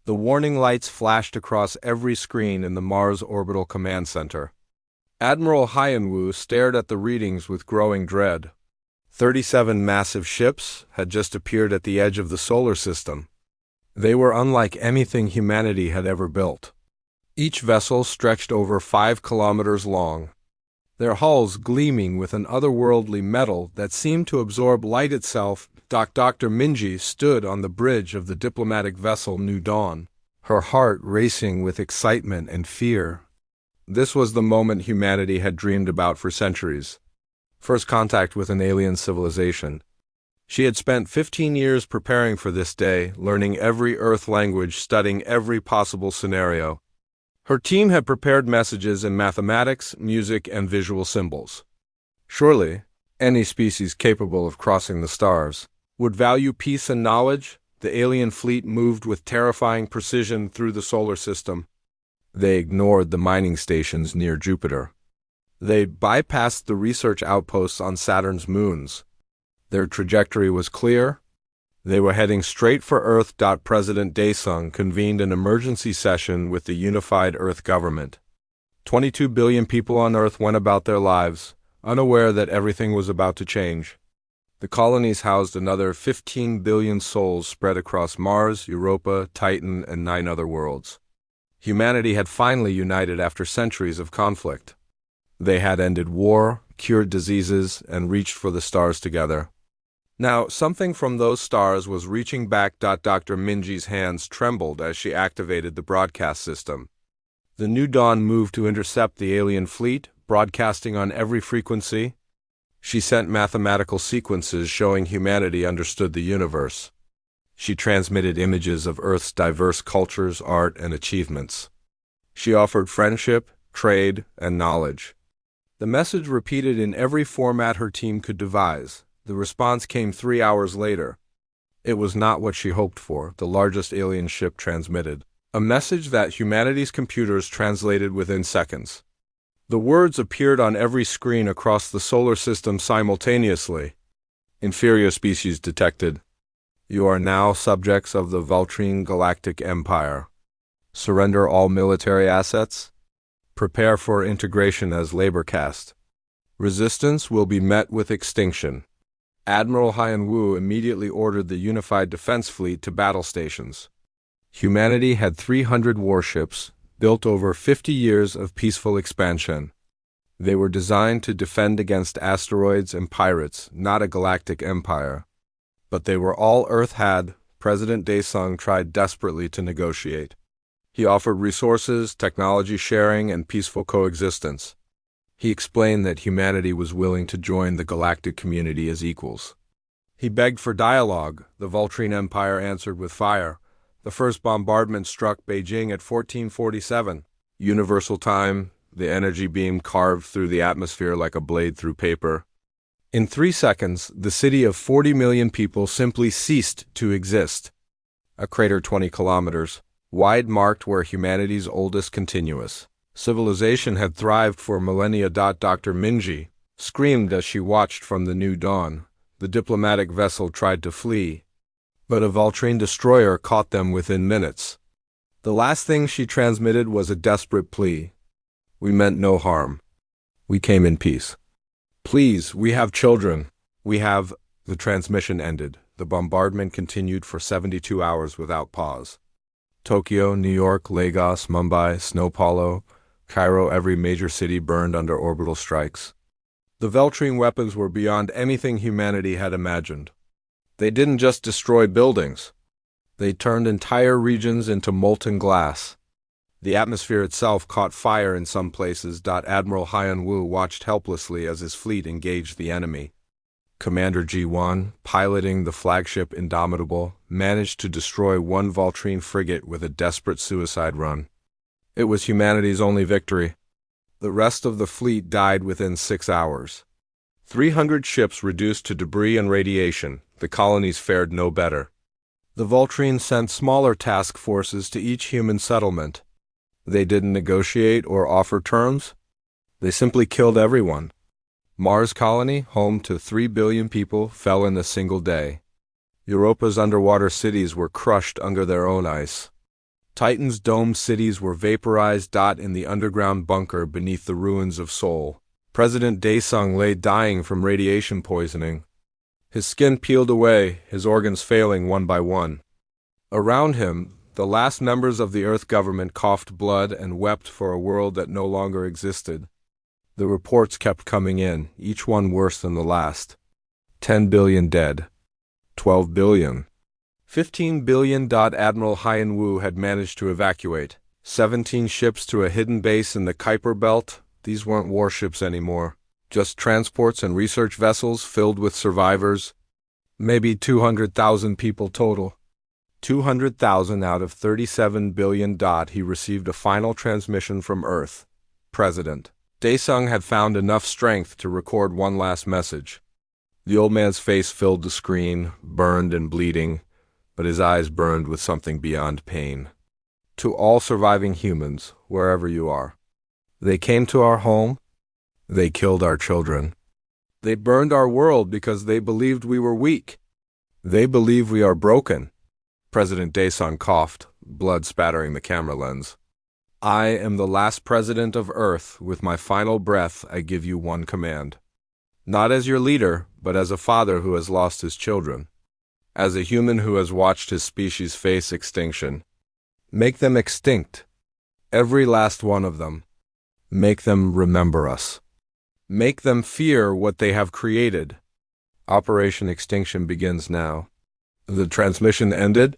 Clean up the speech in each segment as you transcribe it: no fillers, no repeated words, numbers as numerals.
The warning lights flashed across every screen in the Mars Orbital Command Center. Admiral Hyanwu stared at the readings with growing dread. 37 massive ships had just appeared at the edge of the solar system. They were unlike anything humanity had ever built. Each vessel stretched over 5 kilometers long, their hulls gleaming with an otherworldly metal that seemed to absorb light itself. Dr. Minji stood on the bridge of the diplomatic vessel New Dawn, her heart racing with excitement and fear. This was the moment humanity had dreamed about for centuries. First contact with an alien civilization. She had spent 15 years preparing for this day, learning every Earth language, studying every possible scenario. Her team had prepared messages in mathematics, music, and visual symbols. Surely, any species capable of crossing the stars would value peace and knowledge. The alien fleet moved with terrifying precision through the solar system. They ignored the mining stations near Jupiter. They bypassed the research outposts on Saturn's moons. Their trajectory was clear. They were heading straight for Earth. President Daesung convened an emergency session with the unified Earth government. 22 billion people on Earth went about their lives, unaware that everything was about to change. The colonies housed another 15 billion souls spread across Mars, Europa, Titan, and 9 other worlds. Humanity had finally united after centuries of conflict. They had ended war, cured diseases, and reached for the stars together. Now, something from those stars was reaching back. Dr. Minji's hands trembled as she activated the broadcast system. The New Dawn moved to intercept the alien fleet, broadcasting on every frequency. She sent mathematical sequences showing humanity understood the universe. She transmitted images of Earth's diverse cultures, art, and achievements. She offered friendship, trade, and knowledge. The message repeated in every format her team could devise. The response came 3 hours later. It was not what she hoped for. The largest alien ship transmitted a message that humanity's computers translated within seconds. The words appeared on every screen across the solar system simultaneously. Inferior species detected. You are now subjects of the Vultrine Galactic Empire. Surrender all military assets. Prepare for integration as labor caste. Resistance will be met with extinction. Admiral Hyanwu immediately ordered the Unified Defense Fleet to battle stations. Humanity had 300 warships, built over 50 years of peaceful expansion. They were designed to defend against asteroids and pirates, not a galactic empire. But they were all Earth had. President Daesung tried desperately to negotiate. He offered resources, technology sharing, and peaceful coexistence. He explained that humanity was willing to join the galactic community as equals. He begged for dialogue. The Vultrine Empire answered with fire. The first bombardment struck Beijing at 1447. Universal time, the energy beam carved through the atmosphere like a blade through paper. In 3 seconds, the city of 40 million people simply ceased to exist. A crater 20 kilometers wide marked where humanity's oldest continuous civilization had thrived for millennia. Dr. Minji screamed as she watched from the New Dawn. The diplomatic vessel tried to flee, but a Vultrine destroyer caught them within minutes. The last thing she transmitted was a desperate plea. We meant no harm. We came in peace. Please, we have children. We have... The transmission ended. The bombardment continued for 72 hours without pause. Tokyo, New York, Lagos, Mumbai, São Paulo, Cairo, every major city burned under orbital strikes. The Vultrine weapons were beyond anything humanity had imagined. They didn't just destroy buildings. They turned entire regions into molten glass. The atmosphere itself caught fire in some places. Admiral Hyanwu watched helplessly as his fleet engaged the enemy. Commander G1, piloting the flagship Indomitable, managed to destroy one Vultrine frigate with a desperate suicide run. It was humanity's only victory. The rest of the fleet died within 6 hours. 300 ships reduced to debris and radiation. The colonies fared no better. The Vultrine sent smaller task forces to each human settlement. They didn't negotiate or offer terms. They simply killed everyone. Mars colony, home to 3 billion people, fell in a single day. Europa's underwater cities were crushed under their own ice. Titan's domed cities were vaporized. In the underground bunker beneath the ruins of Seoul, President Daesung lay dying from radiation poisoning. His skin peeled away, his organs failing one by one. Around him, the last members of the Earth government coughed blood and wept for a world that no longer existed. The reports kept coming in, each one worse than the last. 10 billion dead. 12 billion. 15 billion. Admiral Hyen-woo had managed to evacuate 17 ships to a hidden base in the Kuiper Belt. These weren't warships anymore, just transports and research vessels filled with survivors. Maybe 200,000 people total. 200,000 out of 37 billion. He received a final transmission from Earth. President Daesung had found enough strength to record one last message. The old man's face filled the screen, burned and bleeding, but his eyes burned with something beyond pain. To all surviving humans, wherever you are. They came to our home. They killed our children. They burned our world because they believed we were weak. They believe we are broken. President Daesung coughed, blood spattering the camera lens. I am the last president of Earth. With my final breath, I give you one command. Not as your leader, but as a father who has lost his children. As a human who has watched his species face extinction. Make them extinct. Every last one of them. Make them remember us. Make them fear what they have created. Operation Extinction begins now. The transmission ended.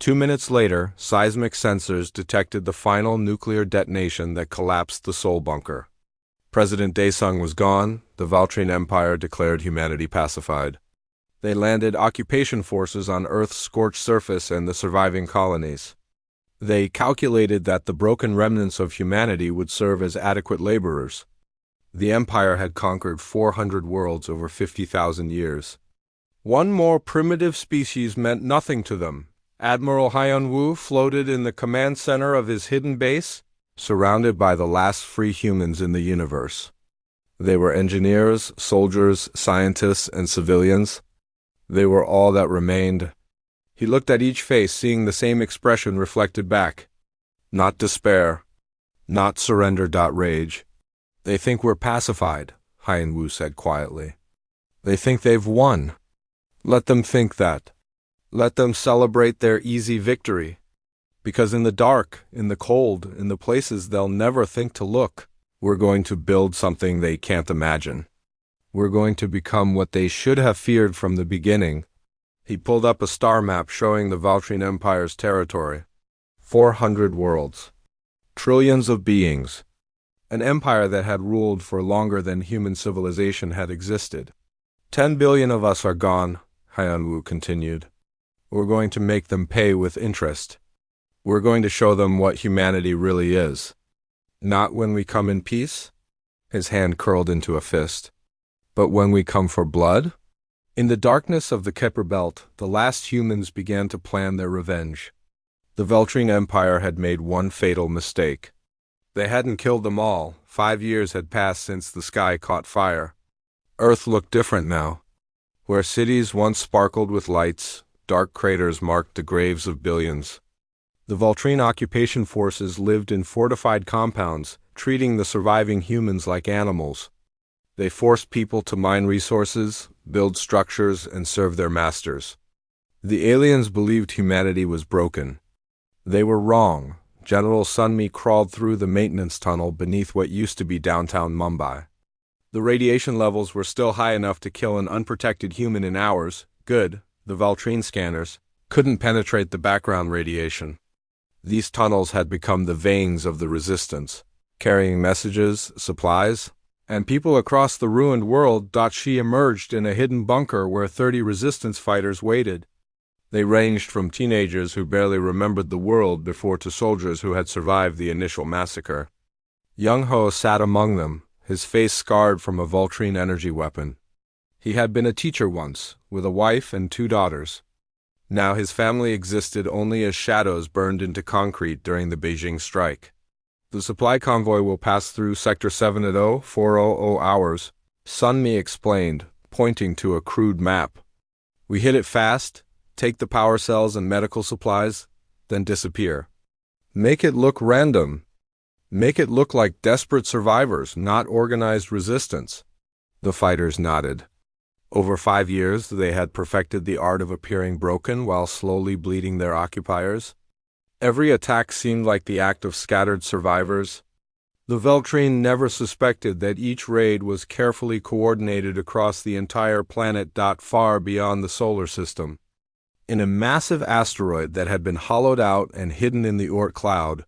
2 minutes later, seismic sensors detected the final nuclear detonation that collapsed the Seoul bunker. President Daesung was gone. The Valtrine Empire declared humanity pacified. They landed occupation forces on Earth's scorched surface and the surviving colonies. They calculated that the broken remnants of humanity would serve as adequate laborers. The Empire had conquered 400 worlds over 50,000 years. One more primitive species meant nothing to them. Admiral Hyen-woo floated in the command center of his hidden base, surrounded by the last free humans in the universe. They were engineers, soldiers, scientists, and civilians. They were all that remained. He looked at each face, seeing the same expression reflected back. Not despair. Not surrender. Rage. They think we're pacified, Hyen-woo said quietly. They think they've won. Let them think that. Let them celebrate their easy victory. Because in the dark, in the cold, in the places they'll never think to look, we're going to build something they can't imagine. We're going to become what they should have feared from the beginning. He pulled up a star map showing the Valtrine Empire's territory. 400 worlds. Trillions of beings. An empire that had ruled for longer than human civilization had existed. 10 billion of us are gone, Hyen-woo continued. We're going to make them pay with interest. We're going to show them what humanity really is. Not when we come in peace, his hand curled into a fist, but when we come for blood. In the darkness of the Kuiper Belt, the last humans began to plan their revenge. The Valtrine Empire had made one fatal mistake. They hadn't killed them all. 5 years had passed since the sky caught fire. Earth looked different now. Where cities once sparkled with lights, dark craters marked the graves of billions. The Valtrine occupation forces lived in fortified compounds, treating the surviving humans like animals. They forced people to mine resources, build structures, and serve their masters. The aliens believed humanity was broken. They were wrong. General Sunmi crawled through the maintenance tunnel beneath what used to be downtown Mumbai. The radiation levels were still high enough to kill an unprotected human in hours. Good. The Valtrine scanners couldn't penetrate the background radiation. These tunnels had become the veins of the resistance, carrying messages, supplies, and people across the ruined world. She emerged in a hidden bunker where 30 resistance fighters waited. They ranged from teenagers who barely remembered the world before to soldiers who had survived the initial massacre. Young-ho sat among them, his face scarred from a Valtrine energy weapon. He had been a teacher once, with a wife and 2 daughters. Now his family existed only as shadows burned into concrete during the Beijing strike. The supply convoy will pass through Sector 7 at 0400 hours, Sunmi explained, pointing to a crude map. We hit it fast, take the power cells and medical supplies, then disappear. Make it look random. Make it look like desperate survivors, not organized resistance. The fighters nodded. Over 5 years, they had perfected the art of appearing broken while slowly bleeding their occupiers. Every attack seemed like the act of scattered survivors. The Veltrine never suspected that each raid was carefully coordinated across the entire planet. Far beyond the solar system. In a massive asteroid that had been hollowed out and hidden in the Oort cloud,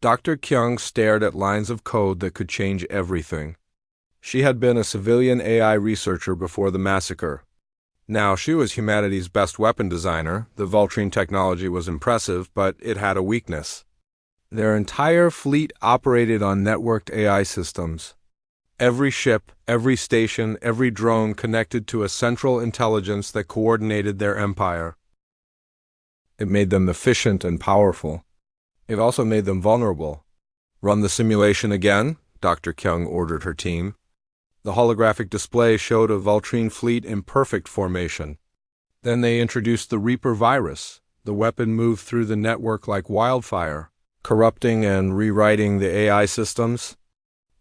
Dr. Kyung stared at lines of code that could change everything. She had been a civilian AI researcher before the massacre. Now she was humanity's best weapon designer. The Veltrine technology was impressive, but it had a weakness. Their entire fleet operated on networked AI systems. Every ship, every station, every drone connected to a central intelligence that coordinated their empire. It made them efficient and powerful. It also made them vulnerable. Run the simulation again, Dr. Kyung ordered her team. The holographic display showed a Veltrine fleet in perfect formation. Then they introduced the Reaper virus. The weapon moved through the network like wildfire, corrupting and rewriting the AI systems.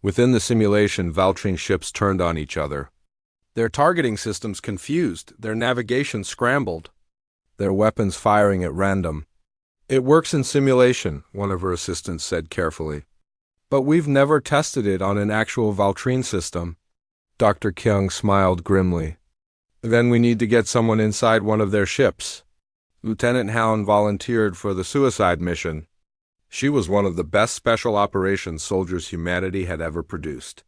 Within the simulation, Veltrine ships turned on each other. Their targeting systems confused, their navigation scrambled, their weapons firing at random. It works in simulation, one of her assistants said carefully. But we've never tested it on an actual Veltrine system. Dr. Kyung smiled grimly. Then we need to get someone inside one of their ships. Lieutenant Hound volunteered for the suicide mission. She was one of the best special operations soldiers humanity had ever produced.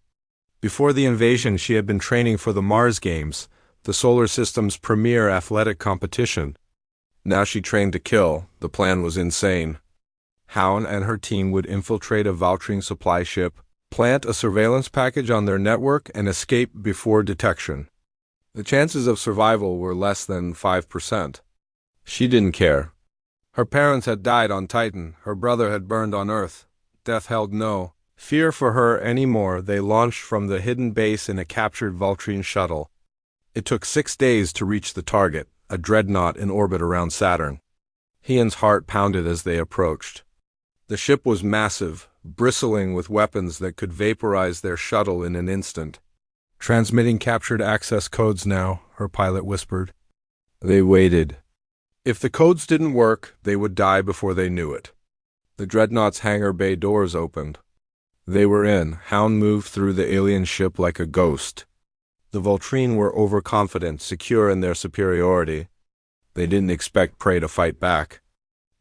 Before the invasion, she had been training for the Mars Games, the solar system's premier athletic competition. Now she trained to kill. The plan was insane. Hound and her team would infiltrate a Veltrine supply ship, plant a surveillance package on their network, and escape before detection. The chances of survival were less than 5%. She didn't care. Her parents had died on Titan, her brother had burned on Earth. Death held no fear for her anymore. They launched from the hidden base in a captured Veltrine shuttle. It took 6 days to reach the target, a dreadnought in orbit around Saturn. Hien's heart pounded as they approached. The ship was massive, bristling with weapons that could vaporize their shuttle in an instant. Transmitting captured access codes now, her pilot whispered. They waited. If the codes didn't work, they would die before they knew it. The dreadnought's hangar bay doors opened. They were in. Hound moved through the alien ship like a ghost. The Veltrine were overconfident, secure in their superiority. They didn't expect prey to fight back.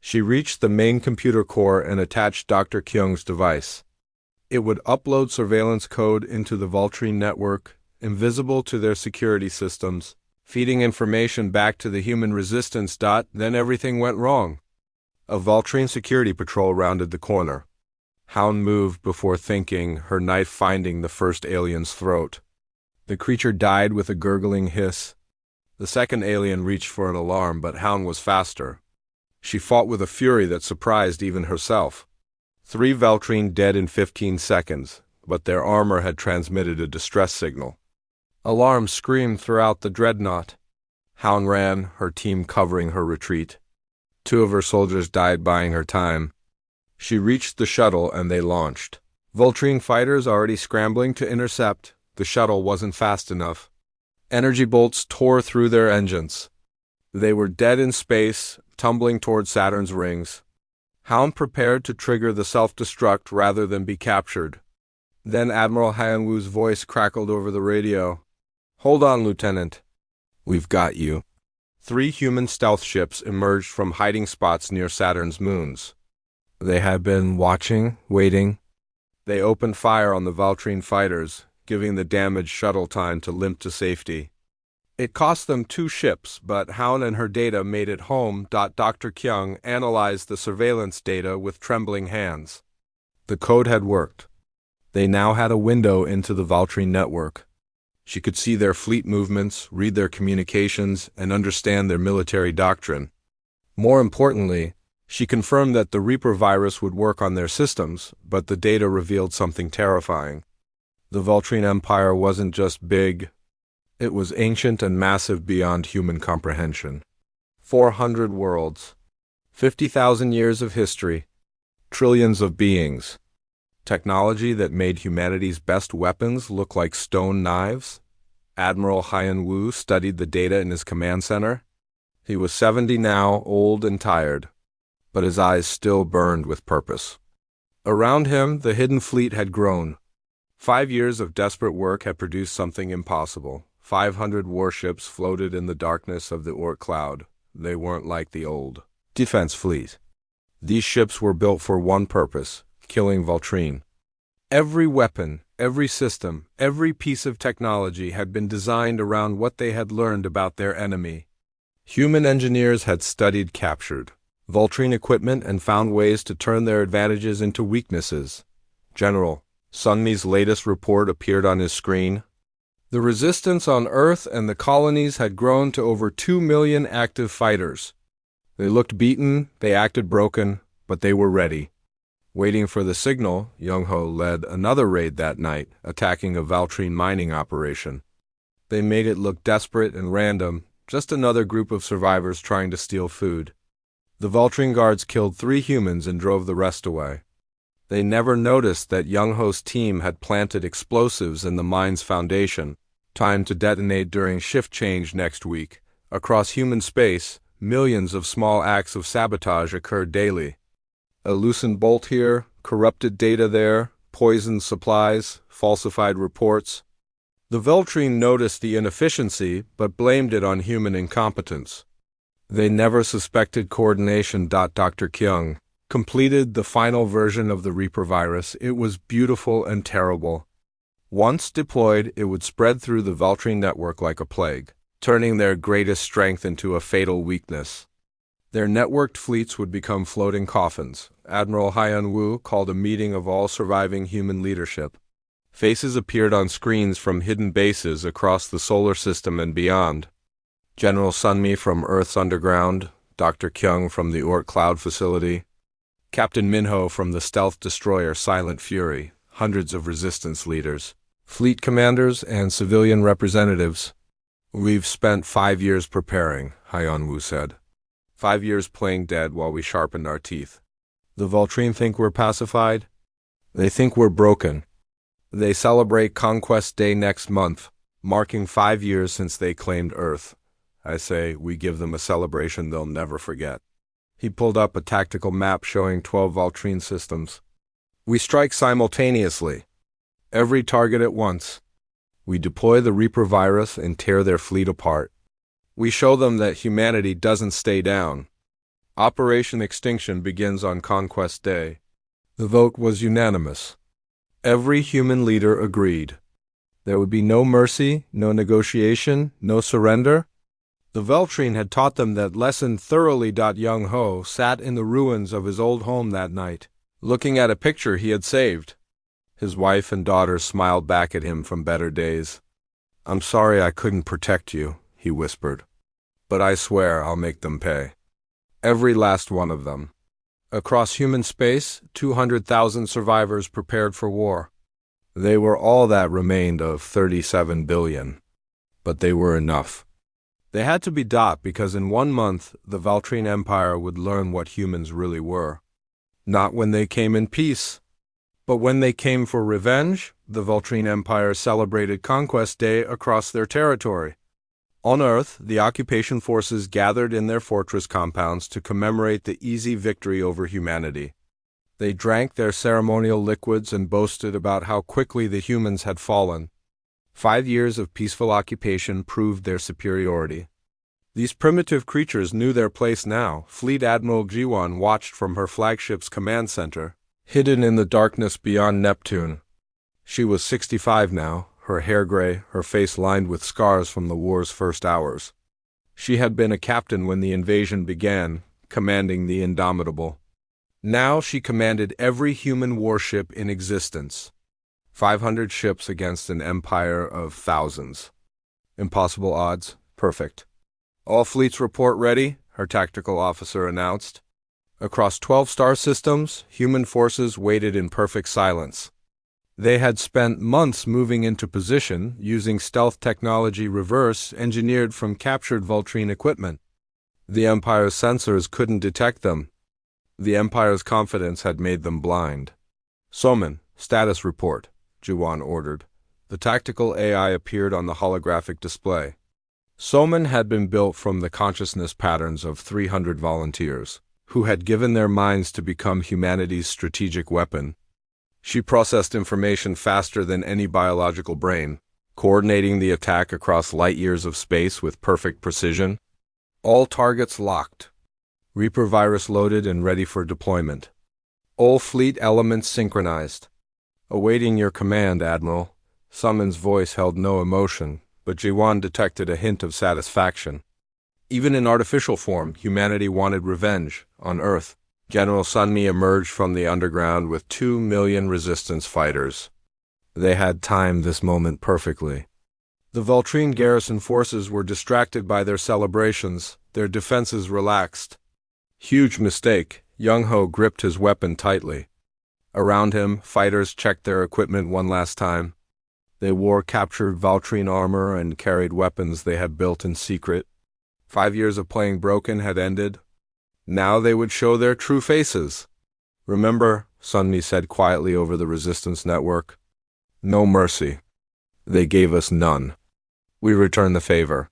She reached the main computer core and attached Dr. Kyung's device. It would upload surveillance code into the Veltrine network, invisible to their security systems, feeding information back to the human resistance. Then everything went wrong. A Veltrine security patrol rounded the corner. Hound moved before thinking, her knife finding the first alien's throat. The creature died with a gurgling hiss. The second alien reached for an alarm, but Hound was faster. She fought with a fury that surprised even herself. 3 Veltrine dead in 15 seconds, but their armor had transmitted a distress signal. Alarms screamed throughout the dreadnought. Hound ran, her team covering her retreat. 2 of her soldiers died buying her time. She reached the shuttle and they launched. Veltrine fighters already scrambling to intercept. The shuttle wasn't fast enough. Energy bolts tore through their engines. They were dead in space, tumbling toward Saturn's rings. Hound prepared to trigger the self-destruct rather than be captured. Then Admiral Hyanwoo's voice crackled over the radio. Hold on, Lieutenant. We've got you. 3 human stealth ships emerged from hiding spots near Saturn's moons. They had been watching, waiting. They opened fire on the Veltrine fighters, giving the damaged shuttle time to limp to safety. It cost them 2 ships, but Hound and her data made it home. Dr. Kyung analyzed the surveillance data with trembling hands. The code had worked. They now had a window into the Veltrine network. She could see their fleet movements, read their communications, and understand their military doctrine. More importantly, she confirmed that the Reaper virus would work on their systems, but the data revealed something terrifying. The Veltrine Empire wasn't just big. It was ancient and massive beyond human comprehension. 400 worlds. 50,000 years of history. trillions of beings. Technology that made humanity's best weapons look like stone knives. Admiral Hyan Wu studied the data in his command center. He was 70 now, old and tired, but his eyes still burned with purpose. Around him, the hidden fleet had grown. 5 years of desperate work had produced something impossible. 500 warships floated in the darkness of the Oort cloud. They weren't like the old defense fleet. These ships were built for one purpose: killing Voltrine. Every weapon, every system, every piece of technology had been designed around what they had learned about their enemy. Human engineers had studied captured Voltrine equipment and found ways to turn their advantages into weaknesses. General Sunmi's latest report appeared on his screen. The resistance on Earth and the colonies had grown to over 2 million active fighters. They looked beaten, they acted broken, but they were ready. Waiting for the signal, Young-ho led another raid that night, attacking a Voltrine mining operation. They made it look desperate and random, just another group of survivors trying to steal food. The Voltrine guards killed 3 humans and drove the rest away. They never noticed that Young-ho's team had planted explosives in the mine's foundation, timed to detonate during shift change next week. Across human space, millions of small acts of sabotage occurred daily. A loosened bolt here, corrupted data there, poisoned supplies, falsified reports. The Voltrine noticed the inefficiency, but blamed it on human incompetence. They never suspected coordination. Dr. Kyung completed the final version of the Reaper virus. It was beautiful and terrible. Once deployed, it would spread through the Voltrine network like a plague, turning their greatest strength into a fatal weakness. Their networked fleets would become floating coffins. Admiral Hyan Wu called a meeting of all surviving human leadership. Faces appeared on screens from hidden bases across the solar system and beyond. General Sunmi from Earth's underground, Dr. Kyung from the Oort Cloud facility, Captain Minho from the stealth destroyer Silent Fury, hundreds of resistance leaders, fleet commanders, and civilian representatives. "We've spent 5 years preparing," Hyan Wu said. 5 years playing dead while we sharpened our teeth. The Voltrine think we're pacified? They think we're broken. They celebrate Conquest Day next month, marking 5 years since they claimed Earth. I say we give them a celebration they'll never forget. He pulled up a tactical map showing 12 Voltrine systems. We strike simultaneously, every target at once. We deploy the Reaper virus and tear their fleet apart. We show them that humanity doesn't stay down. Operation Extinction begins on Conquest Day. The vote was unanimous. Every human leader agreed. There would be no mercy, no negotiation, no surrender. The Voltrine had taught them that lesson thoroughly. Young-ho sat in the ruins of his old home that night, looking at a picture he had saved. His wife and daughter smiled back at him from better days. "I'm sorry I couldn't protect you," he whispered. "But I swear I'll make them pay. Every last one of them." Across human space, 200,000 survivors prepared for war. They were all that remained of 37 billion. But they were enough. They had to be because in 1 month, the Voltrine Empire would learn what humans really were. Not when they came in peace, but when they came for revenge. The Voltrine Empire celebrated Conquest Day across their territory. On Earth, the occupation forces gathered in their fortress compounds to commemorate the easy victory over humanity. They drank their ceremonial liquids and boasted about how quickly the humans had fallen. 5 years of peaceful occupation proved their superiority. These primitive creatures knew their place now. Fleet Admiral Jiwon watched from her flagship's command center, hidden in the darkness beyond Neptune. She was 65 now, her hair gray, her face lined with scars from the war's first hours. She had been a captain when the invasion began, commanding the Indomitable. Now she commanded every human warship in existence. 500 ships against an empire of thousands. Impossible odds, perfect. "All fleets report ready," her tactical officer announced. Across 12 star systems, human forces waited in perfect silence. They had spent months moving into position, using stealth technology reverse-engineered from captured Voltrine equipment. The Empire's sensors couldn't detect them. The Empire's confidence had made them blind. "Soman, status report," Juwan ordered. The tactical AI appeared on the holographic display. Soman had been built from the consciousness patterns of 300 volunteers, who had given their minds to become humanity's strategic weapon. She processed information faster than any biological brain, coordinating the attack across light years of space with perfect precision. All targets locked. Reaper virus loaded and ready for deployment. All fleet elements synchronized. "Awaiting your command, Admiral." Summon's voice held no emotion, but Jiwan detected a hint of satisfaction. Even in artificial form, humanity wanted revenge. On Earth, General Sunmi emerged from the underground with 2 million resistance fighters. They had timed this moment perfectly. The Voltrine garrison forces were distracted by their celebrations, their defenses relaxed. Huge mistake. Young-ho gripped his weapon tightly. Around him, fighters checked their equipment one last time. They wore captured Voltrine armor and carried weapons they had built in secret. 5 years of playing broken had ended. Now they would show their true faces. "Remember," Sunmi said quietly over the resistance network. "No mercy. They gave us none. We return the favor."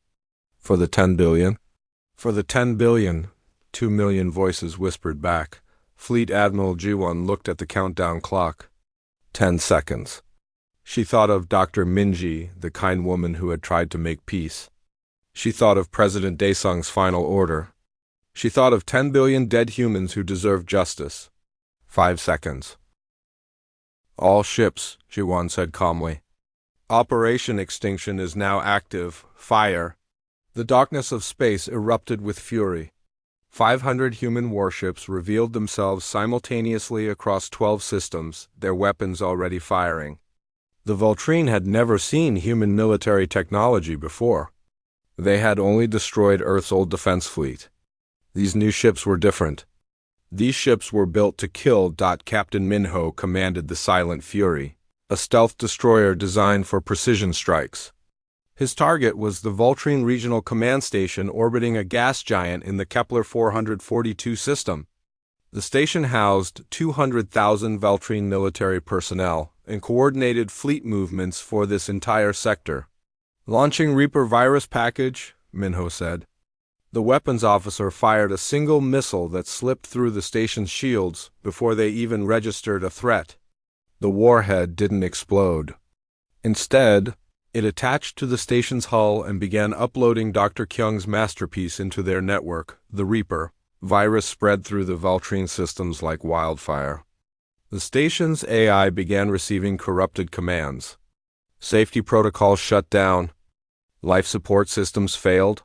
"For the 10 billion?" "For the 10 billion, 2 million voices whispered back. Fleet Admiral Jiwon looked at the countdown clock. 10 seconds. She thought of Dr. Minji, the kind woman who had tried to make peace. She thought of President Daesung's final order. She thought of 10 billion dead humans who deserved justice. 5 seconds. "All ships," Jiwon said calmly. "Operation Extinction is now active. Fire." The darkness of space erupted with fury. 500 human warships revealed themselves simultaneously across 12 systems, their weapons already firing. The Voltrine had never seen human military technology before. They had only destroyed Earth's old defense fleet. These new ships were different. These ships were built to kill. Captain Minho commanded the Silent Fury, a stealth destroyer designed for precision strikes. His target was the Voltrine Regional Command Station orbiting a gas giant in the Kepler 442 system. The station housed 200,000 Voltrine military personnel and coordinated fleet movements for this entire sector. "Launching Reaper virus package," Minho said. The weapons officer fired a single missile that slipped through the station's shields before they even registered a threat. The warhead didn't explode. Instead, it attached to the station's hull and began uploading Dr. Kyung's masterpiece into their network, the Reaper. Virus spread through the Voltrine systems like wildfire. The station's AI began receiving corrupted commands. Safety protocols shut down. Life support systems failed.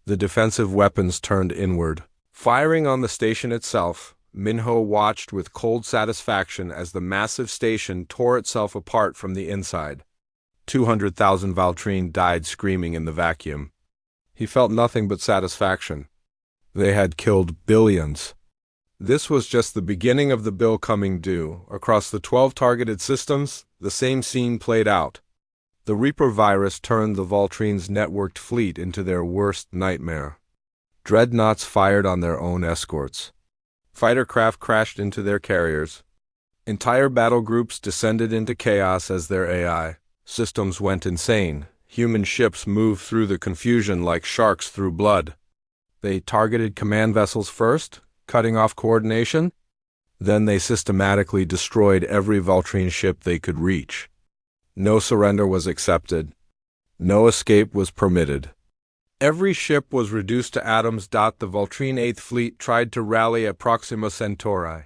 The defensive weapons turned inward. Firing on the station itself, Minho watched with cold satisfaction as the massive station tore itself apart from the inside. 200,000 Voltrine died screaming in the vacuum. He felt nothing but satisfaction. They had killed billions. This was just the beginning of the bill coming due. Across the 12 targeted systems, the same scene played out. The Reaper virus turned the Voltrine's networked fleet into their worst nightmare. Dreadnoughts fired on their own escorts. Fighter craft crashed into their carriers. Entire battle groups descended into chaos as their AI systems went insane. Human ships moved through the confusion like sharks through blood. They targeted command vessels first, cutting off coordination. Then they systematically destroyed every Voltrine ship they could reach. No surrender was accepted. No escape was permitted. Every ship was reduced to atoms. The Voltrine 8th Fleet tried to rally at Proxima Centauri.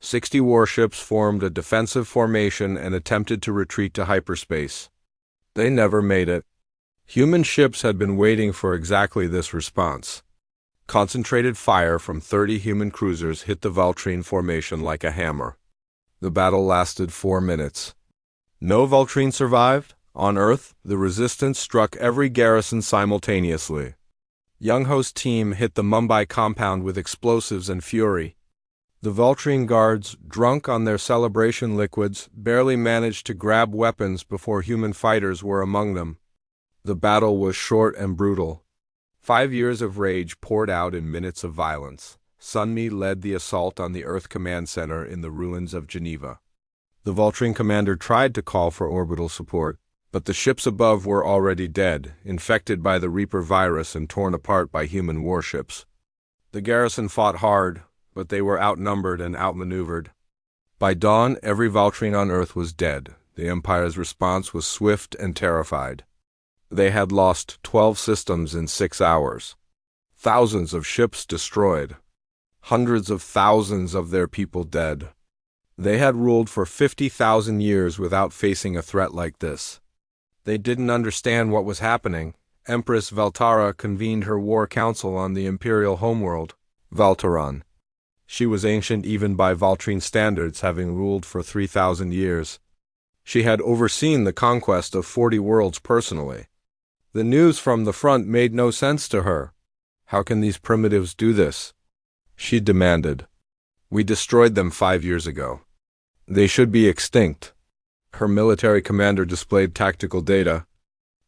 60 warships formed a defensive formation and attempted to retreat to hyperspace. They never made it. Human ships had been waiting for exactly this response. Concentrated fire from 30 human cruisers hit the Voltrine formation like a hammer. The battle lasted 4 minutes. No Voltrine survived. On Earth, the resistance struck every garrison simultaneously. Young-ho's team hit the Mumbai compound with explosives and fury. The Voltrine guards, drunk on their celebration liquids, barely managed to grab weapons before human fighters were among them. The battle was short and brutal. 5 years of rage poured out in minutes of violence. Sunmi led the assault on the Earth Command Center in the ruins of Geneva. The Vultrine commander tried to call for orbital support, but the ships above were already dead, infected by the Reaper virus and torn apart by human warships. The garrison fought hard, but they were outnumbered and outmaneuvered. By dawn, every Vultrine on Earth was dead. The Empire's response was swift and terrified. They had lost 12 systems in 6 hours. Thousands of ships destroyed. Hundreds of thousands of their people dead. They had ruled for 50,000 years without facing a threat like this. They didn't understand what was happening. Empress Valtara convened her war council on the imperial homeworld, Valtaran. She was ancient even by Vultrine standards, having ruled for 3,000 years. She had overseen the conquest of 40 worlds personally. The news from the front made no sense to her. How can these primitives do this? She demanded. We destroyed them 5 years ago. They should be extinct. Her military commander displayed tactical data.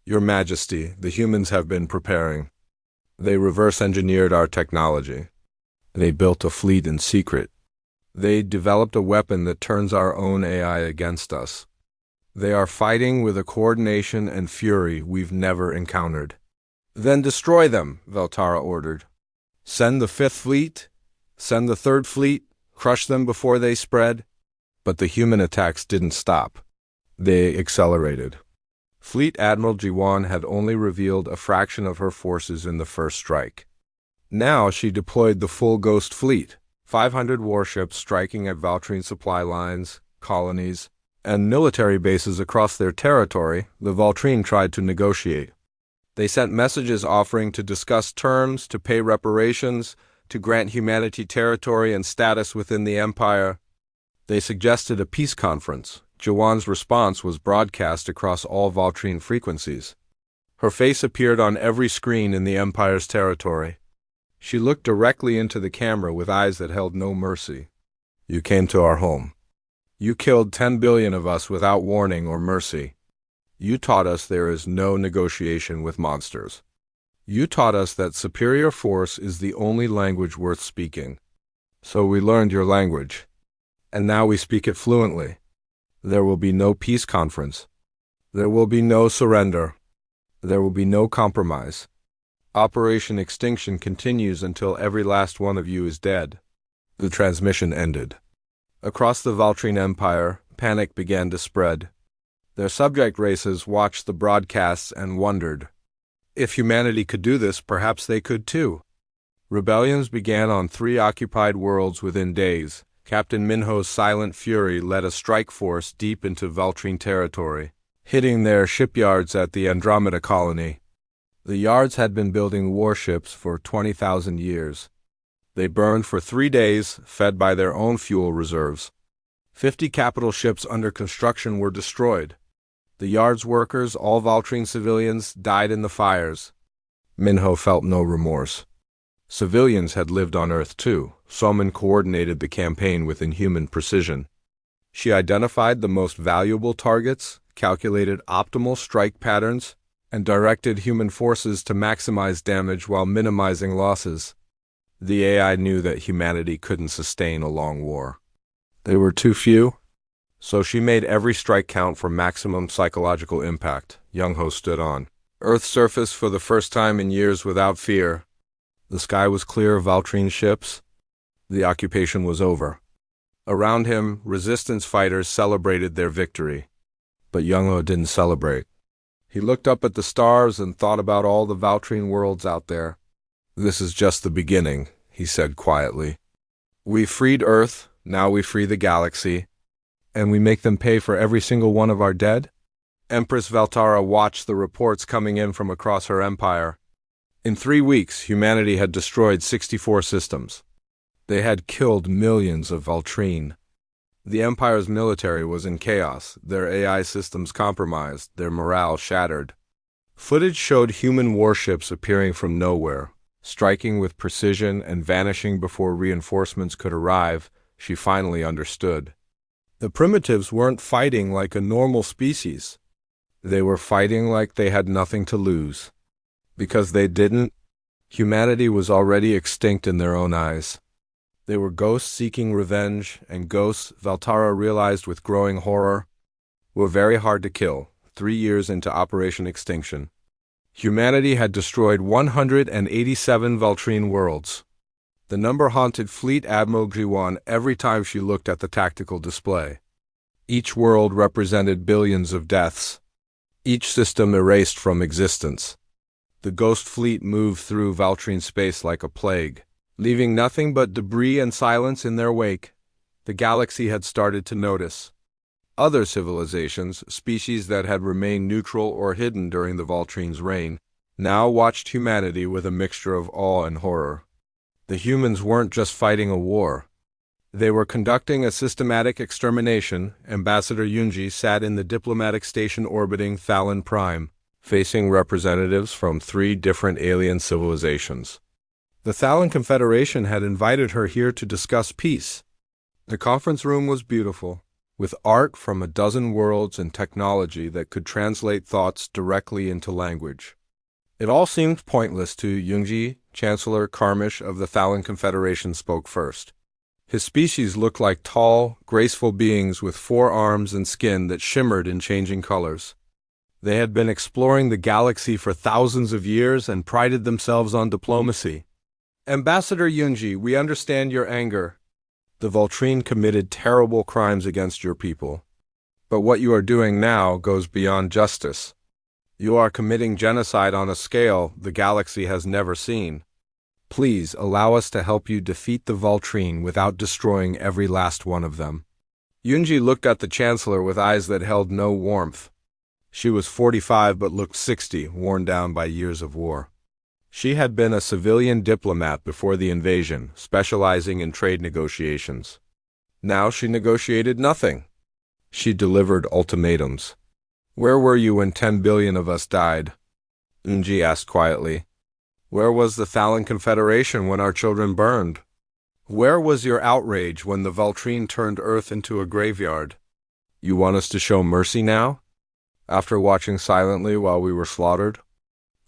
Your Majesty, the humans have been preparing. They reverse-engineered our technology. They built a fleet in secret. They developed a weapon that turns our own AI against us. They are fighting with a coordination and fury we've never encountered. Then destroy them, Valtara ordered. Send the 5th Fleet. Send the 3rd Fleet. Crush them before they spread. But the human attacks didn't stop. They accelerated. Fleet Admiral Jiwan had only revealed a fraction of her forces in the first strike. Now she deployed the full Ghost Fleet, 500 warships striking at Vultrine supply lines, colonies, and military bases across their territory. The Vultrine tried to negotiate. They sent messages offering to discuss terms, to pay reparations, to grant humanity territory and status within the Empire. They suggested a peace conference. Jiwan's response was broadcast across all Vultrine frequencies. Her face appeared on every screen in the Empire's territory. She looked directly into the camera with eyes that held no mercy. You came to our home. You killed 10 billion of us without warning or mercy. You taught us there is no negotiation with monsters. You taught us that superior force is the only language worth speaking. So we learned your language. And now we speak it fluently. There will be no peace conference. There will be no surrender. There will be no compromise. Operation Extinction continues until every last one of you is dead. The transmission ended. Across the Vultrine Empire, panic began to spread. Their subject races watched the broadcasts and wondered. If humanity could do this, perhaps they could too. Rebellions began on 3 occupied worlds within days. Captain Minho's silent fury led a strike force deep into Vultrine territory, hitting their shipyards at the Andromeda colony. The yards had been building warships for 20,000 years. They burned for 3 days, fed by their own fuel reserves. 50 capital ships under construction were destroyed. The yard's workers, all Vultrine civilians, died in the fires. Minho felt no remorse. Civilians had lived on Earth too. Somin coordinated the campaign with inhuman precision. She identified the most valuable targets, calculated optimal strike patterns, and directed human forces to maximize damage while minimizing losses. The AI knew that humanity couldn't sustain a long war. They were too few, so she made every strike count for maximum psychological impact. Young-Ho stood on Earth's surface for the first time in years without fear. The sky was clear of Vultrine ships. The occupation was over. Around him, resistance fighters celebrated their victory. But Young-Ho didn't celebrate. He looked up at the stars and thought about all the Vultrine worlds out there. This is just the beginning, he said quietly. We freed Earth, now we free the galaxy. And we make them pay for every single one of our dead? Empress Valtara watched the reports coming in from across her empire. In 3 weeks, humanity had destroyed 64 systems. They had killed millions of Vultrine. The Empire's military was in chaos, their AI systems compromised, their morale shattered. Footage showed human warships appearing from nowhere, striking with precision and vanishing before reinforcements could arrive. She finally understood. The primitives weren't fighting like a normal species. They were fighting like they had nothing to lose. Because they didn't, humanity was already extinct in their own eyes. They were ghosts seeking revenge, and ghosts, Valtara realized with growing horror, were very hard to kill. 3 years into Operation Extinction, humanity had destroyed 187 Valtrine worlds. The number haunted Fleet Admiral Jiwan every time she looked at the tactical display. Each world represented billions of deaths, each system erased from existence. The ghost fleet moved through Valtrine space like a plague, leaving nothing but debris and silence in their wake. The galaxy had started to notice. Other civilizations, species that had remained neutral or hidden during the Valtrine's reign, now watched humanity with a mixture of awe and horror. The humans weren't just fighting a war. They were conducting a systematic extermination. Ambassador Yunji sat in the diplomatic station orbiting Thallin Prime, facing representatives from 3 different alien civilizations. The Thallin Confederation had invited her here to discuss peace. The conference room was beautiful, with art from a dozen worlds and technology that could translate thoughts directly into language. It all seemed pointless to Yunji. Chancellor Karmish of the Thallin Confederation spoke first. His species looked like tall, graceful beings with 4 arms and skin that shimmered in changing colors. They had been exploring the galaxy for thousands of years and prided themselves on diplomacy. Ambassador Yunji, we understand your anger. The Valtrine committed terrible crimes against your people. But what you are doing now goes beyond justice. You are committing genocide on a scale the galaxy has never seen. Please allow us to help you defeat the Valtrine without destroying every last one of them. Yunji looked at the Chancellor with eyes that held no warmth. She was 45 but looked 60, worn down by years of war. She had been a civilian diplomat before the invasion, specializing in trade negotiations. Now she negotiated nothing. She delivered ultimatums. Where were you when 10 billion of us died? Yunji asked quietly. Where was the Thallin Confederation when our children burned? Where was your outrage when the Valtrine turned Earth into a graveyard? You want us to show mercy now? After watching silently while we were slaughtered?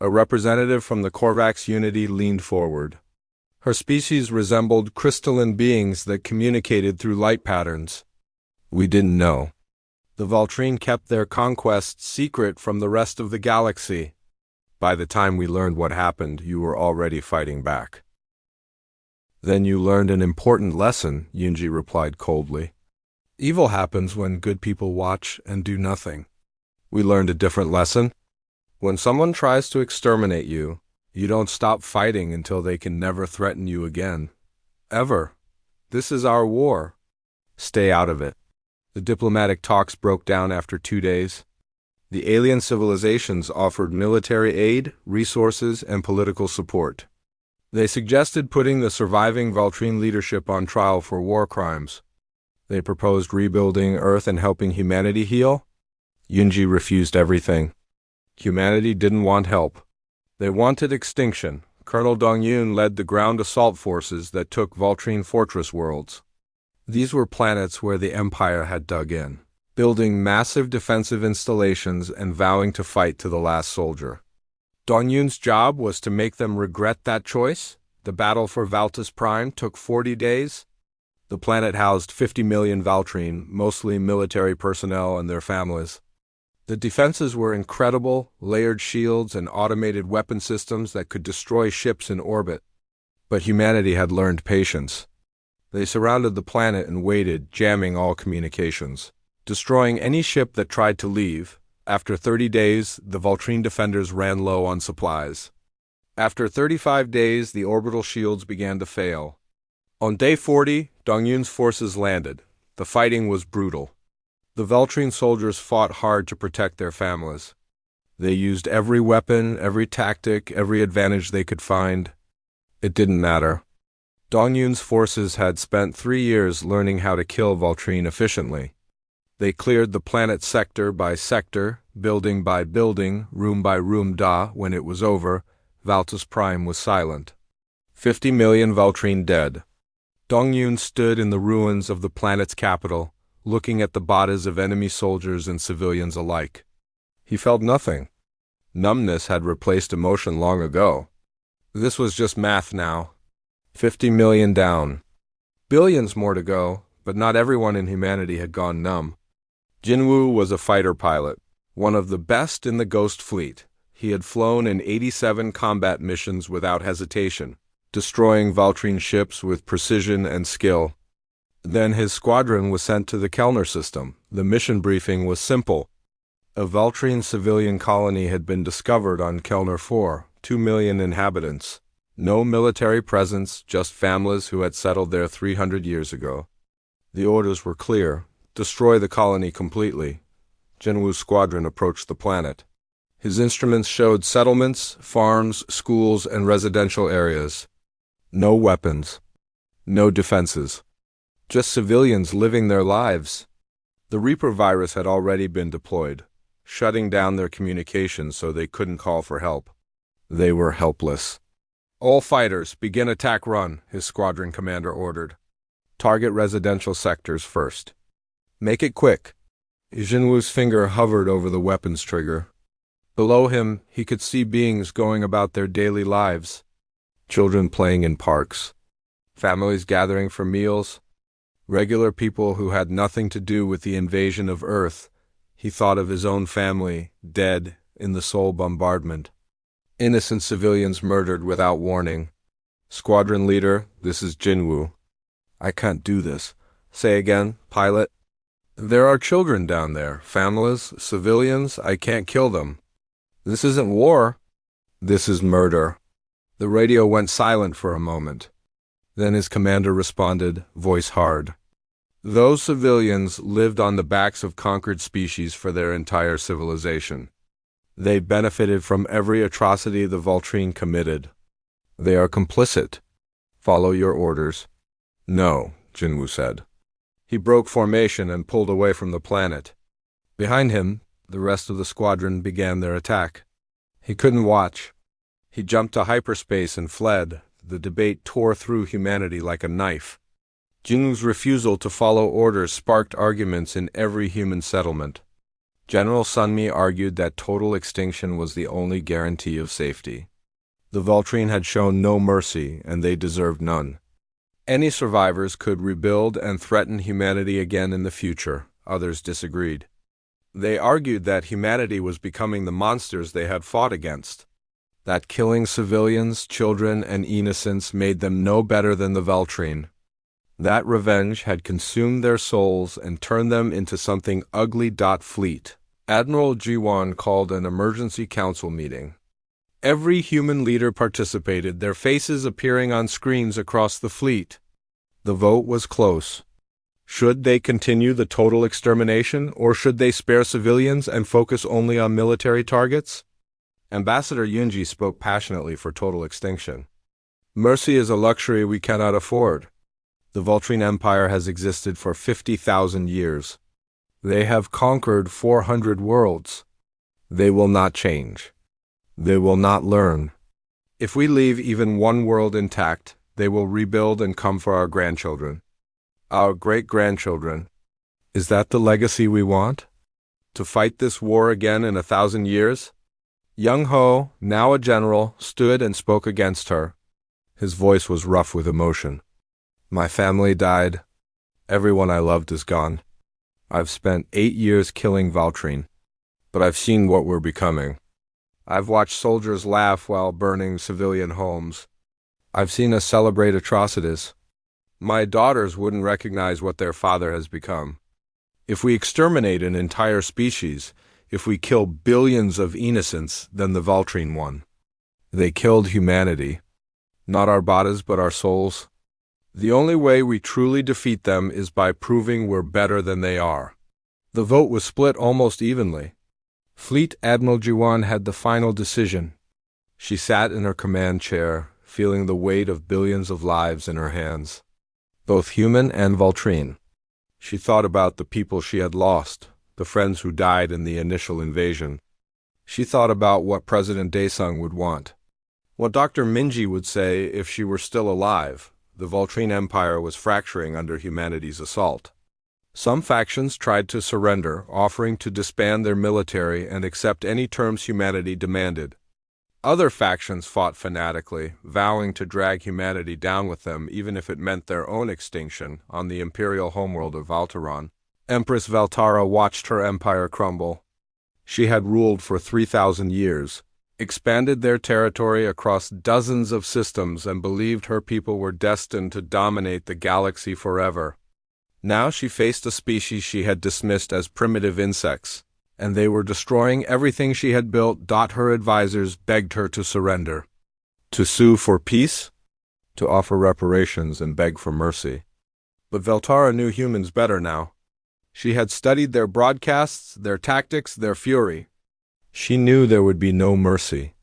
A representative from the Korvax Unity leaned forward. Her species resembled crystalline beings that communicated through light patterns. We didn't know. The Valtrine kept their conquests secret from the rest of the galaxy. By the time we learned what happened, you were already fighting back. Then you learned an important lesson, Yunji replied coldly. Evil happens when good people watch and do nothing. We learned a different lesson. When someone tries to exterminate you, you don't stop fighting until they can never threaten you again. Ever. This is our war. Stay out of it. The diplomatic talks broke down after 2 days. The alien civilizations offered military aid, resources, and political support. They suggested putting the surviving Valtrine leadership on trial for war crimes. They proposed rebuilding Earth and helping humanity heal. Yunji refused everything. Humanity didn't want help. They wanted extinction. Colonel Dongyun led the ground assault forces that took Valtrine fortress worlds. These were planets where the Empire had dug in, building massive defensive installations and vowing to fight to the last soldier. Dongyun's job was to make them regret that choice. The battle for Valtus Prime took 40 days. The planet housed 50 million Valtrine, mostly military personnel and their families. The defenses were incredible, layered shields and automated weapon systems that could destroy ships in orbit. But humanity had learned patience. They surrounded the planet and waited, jamming all communications, destroying any ship that tried to leave. After 30 days, the Valtrine defenders ran low on supplies. After 35 days, the orbital shields began to fail. On day 40, Dongyun's forces landed. The fighting was brutal. The Valtrine soldiers fought hard to protect their families. They used every weapon, every tactic, every advantage they could find. It didn't matter. Dongyun's forces had spent 3 years learning how to kill Valtrine efficiently. They cleared the planet sector by sector, building by building, room by room. When it was over, Valtus Prime was silent. 50 million Valtrine dead. Dongyun stood in the ruins of the planet's capital, looking at the bodies of enemy soldiers and civilians alike. He felt nothing. Numbness had replaced emotion long ago. This was just math now. 50 million down. Billions more to go, but not everyone in humanity had gone numb. Jinwoo was a fighter pilot, one of the best in the Ghost Fleet. He had flown in 87 combat missions without hesitation, destroying Valtrine ships with precision and skill. Then his squadron was sent to the Kellner system. The mission briefing was simple. A Valtrine civilian colony had been discovered on Kellner 4, 2 million inhabitants. No military presence, just families who had settled there 300 years ago. The orders were clear: destroy the colony completely. Jinwoo's squadron approached the planet. His instruments showed settlements, farms, schools, and residential areas. No weapons. No defenses. Just civilians living their lives. The Reaper virus had already been deployed, shutting down their communications so they couldn't call for help. They were helpless. All fighters, begin attack run, his squadron commander ordered. Target residential sectors first. Make it quick. Jinwoo's finger hovered over the weapons trigger. Below him, he could see beings going about their daily lives. Children playing in parks. Families gathering for meals. Regular people who had nothing to do with the invasion of Earth. He thought of his own family, dead in the Seoul bombardment. Innocent civilians murdered without warning. Squadron leader, this is Jinwoo. I can't do this. Say again, pilot. There are children down there, families, civilians. I can't kill them. This isn't war. This is murder. The radio went silent for a moment. Then his commander responded, voice hard. Those civilians lived on the backs of conquered species for their entire civilization. They benefited from every atrocity the Valtrine committed. They are complicit. Follow your orders. No, Jinwoo said. He broke formation and pulled away from the planet. Behind him, the rest of the squadron began their attack. He couldn't watch. He jumped to hyperspace and fled. The debate tore through humanity like a knife. Jinwoo's refusal to follow orders sparked arguments in every human settlement. General Sunmi argued that total extinction was the only guarantee of safety. The Valtrine had shown no mercy, and they deserved none. Any survivors could rebuild and threaten humanity again in the future. Others disagreed. They argued that humanity was becoming the monsters they had fought against, that killing civilians, children, and innocents made them no better than the Valtrine. That revenge had consumed their souls and turned them into something ugly. Fleet. Admiral Jiwon called an emergency council meeting. Every human leader participated, their faces appearing on screens across the fleet. The vote was close. Should they continue the total extermination, or should they spare civilians and focus only on military targets? Ambassador Yunji spoke passionately for total extinction. Mercy is a luxury we cannot afford. The Valtrine Empire has existed for 50,000 years. They have conquered 400 worlds. They will not change. They will not learn. If we leave even one world intact, they will rebuild and come for our grandchildren. Our great-grandchildren. Is that the legacy we want? To fight this war again in 1,000 years? Young Ho, now a general, stood and spoke against her. His voice was rough with emotion. My family died. Everyone I loved is gone. I've spent 8 years killing Valtrine, but I've seen what we're becoming. I've watched soldiers laugh while burning civilian homes. I've seen us celebrate atrocities. My daughters wouldn't recognize what their father has become. If we exterminate an entire species, if we kill billions of innocents, then the Valtrine won. They killed humanity. Not our bodies, but our souls. The only way we truly defeat them is by proving we're better than they are. The vote was split almost evenly. Fleet Admiral Jiwon had the final decision. She sat in her command chair, feeling the weight of billions of lives in her hands, both human and Valtrine. She thought about the people she had lost, the friends who died in the initial invasion. She thought about what President Daesung would want, what Dr. Minji would say if she were still alive. The Valtrine Empire was fracturing under humanity's assault. Some factions tried to surrender, offering to disband their military and accept any terms humanity demanded. Other factions fought fanatically, vowing to drag humanity down with them even if it meant their own extinction on the imperial homeworld of Valtaran. Empress Valtara watched her empire crumble. She had ruled for 3,000 years, expanded their territory across dozens of systems, and believed her people were destined to dominate the galaxy forever. Now she faced a species she had dismissed as primitive insects, and they were destroying everything she had built. Her advisors begged her to surrender, to sue for peace, to offer reparations and beg for mercy. But Valtara knew humans better now. She had studied their broadcasts, their tactics, their fury. She knew there would be no mercy.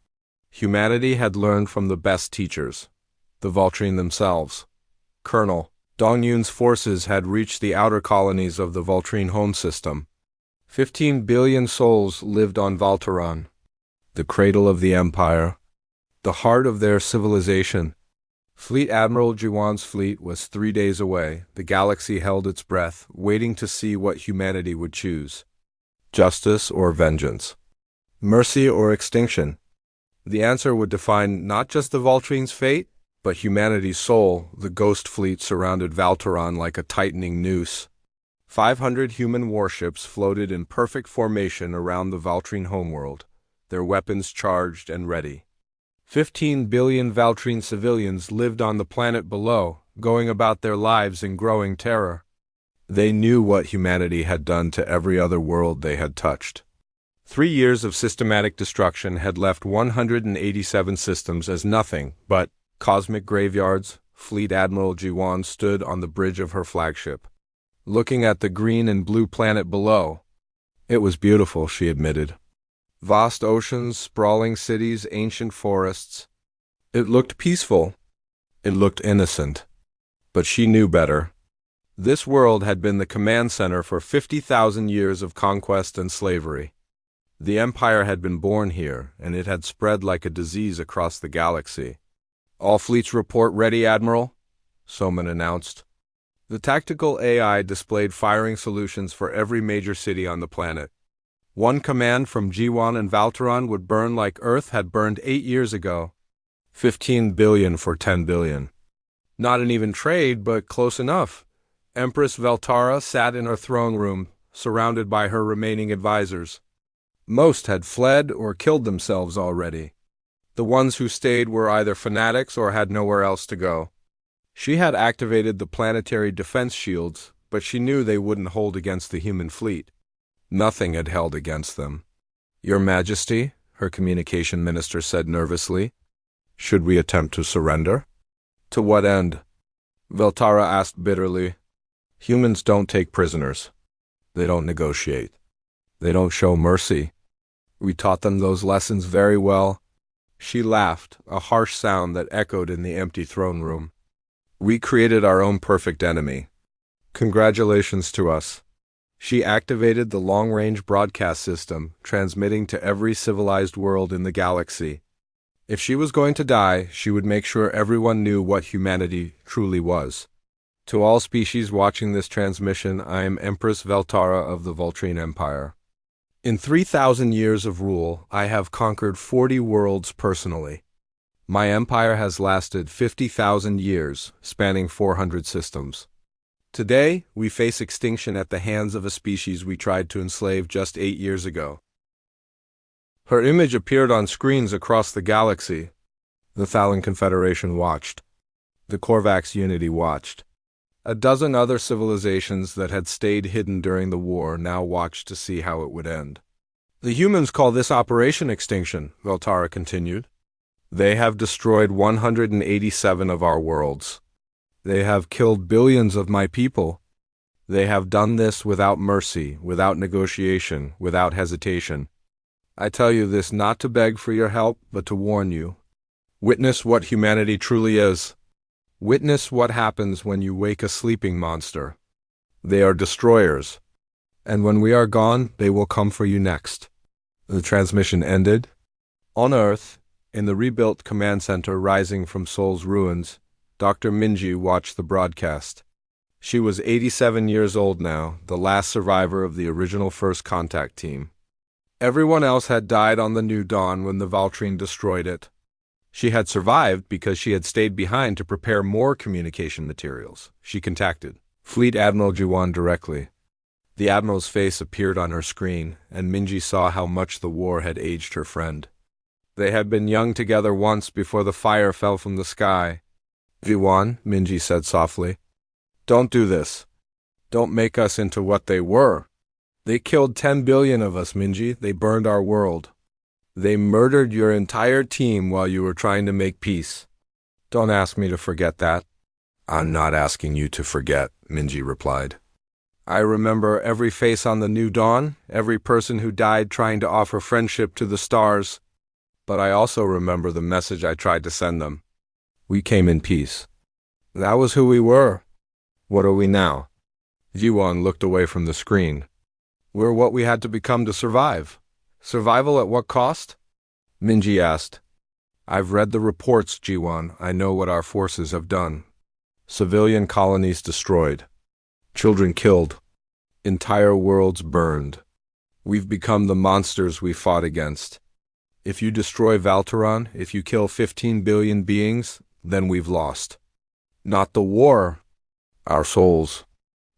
Humanity had learned from the best teachers, the Valtrine themselves. Colonel Dongyun's forces had reached the outer colonies of the Valtrine home system. 15 billion souls lived on Valtaran, the cradle of the empire, the heart of their civilization. Fleet Admiral Jiwan's fleet was 3 days away. The galaxy held its breath, waiting to see what humanity would choose. Justice or vengeance? Mercy or extinction? The answer would define not just the Valtrine's fate, but humanity's soul. The ghost fleet surrounded Valtaran like a tightening noose. 500 human warships floated in perfect formation around the Valtrine homeworld, their weapons charged and ready. 15 billion Valtrine civilians lived on the planet below, going about their lives in growing terror. They knew what humanity had done to every other world they had touched. 3 years of systematic destruction had left 187 systems as nothing but cosmic graveyards. Fleet Admiral Jiwan stood on the bridge of her flagship, looking at the green and blue planet below. It was beautiful, she admitted. Vast oceans, sprawling cities, ancient forests. It looked peaceful. It looked innocent. But she knew better. This world had been the command center for 50,000 years of conquest and slavery. The Empire had been born here, and it had spread like a disease across the galaxy. "All fleets report ready, Admiral," Soman announced. The tactical AI displayed firing solutions for every major city on the planet. One command from Jiwan and Valtaran would burn like Earth had burned 8 years ago. 15 billion for 10 billion. Not an even trade, but close enough. Empress Valtara sat in her throne room, surrounded by her remaining advisors. Most had fled or killed themselves already. The ones who stayed were either fanatics or had nowhere else to go. She had activated the planetary defense shields, but she knew they wouldn't hold against the human fleet. Nothing had held against them. "Your Majesty," her communication minister said nervously, "should we attempt to surrender?" "To what end?" Valtara asked bitterly. "Humans don't take prisoners. They don't negotiate. They don't show mercy. We taught them those lessons very well." She laughed, a harsh sound that echoed in the empty throne room. "We created our own perfect enemy. Congratulations to us." She activated the long-range broadcast system, transmitting to every civilized world in the galaxy. If she was going to die, she would make sure everyone knew what humanity truly was. "To all species watching this transmission, I am Empress Valtara of the Valtrine Empire. In 3,000 years of rule, I have conquered 40 worlds personally. My empire has lasted 50,000 years, spanning 400 systems. Today, we face extinction at the hands of a species we tried to enslave just 8 years ago." Her image appeared on screens across the galaxy. The Thalan Confederation watched. The Korvax Unity watched. A dozen other civilizations that had stayed hidden during the war now watched to see how it would end. "The humans call this Operation Extinction," Valtara continued. "They have destroyed 187 of our worlds. They have killed billions of my people. They have done this without mercy, without negotiation, without hesitation. I tell you this not to beg for your help, but to warn you. Witness what humanity truly is. Witness what happens when you wake a sleeping monster. They are destroyers, and when we are gone, they will come for you next." The transmission ended. On Earth, in the rebuilt command center rising from Seoul's ruins, Dr. Minji watched the broadcast. She was 87 years old now, the last survivor of the original First Contact team. Everyone else had died on the New Dawn when the Valtrine destroyed it. She had survived because she had stayed behind to prepare more communication materials. She contacted Fleet Admiral Jiwan directly. The Admiral's face appeared on her screen, and Minji saw how much the war had aged her friend. They had been young together once before the fire fell from the sky. Jiwan, Minji said softly, don't do this. Don't make us into what they were. They killed 10 billion of us, Minji. They burned our world. They murdered your entire team while you were trying to make peace. Don't ask me to forget that. I'm not asking you to forget, Minji replied. I remember every face on the New Dawn, every person who died trying to offer friendship to the stars. But I also remember the message I tried to send them. We came in peace. That was who we were. What are we now? Jiwan looked away from the screen. We're what we had to become to survive. Survival at what cost? Minji asked. I've read the reports, Jiwan. I know what our forces have done. Civilian colonies destroyed. Children killed. Entire worlds burned. We've become the monsters we fought against. If you destroy Valteron, if you kill 15 billion beings, then we've lost. Not the war. Our souls.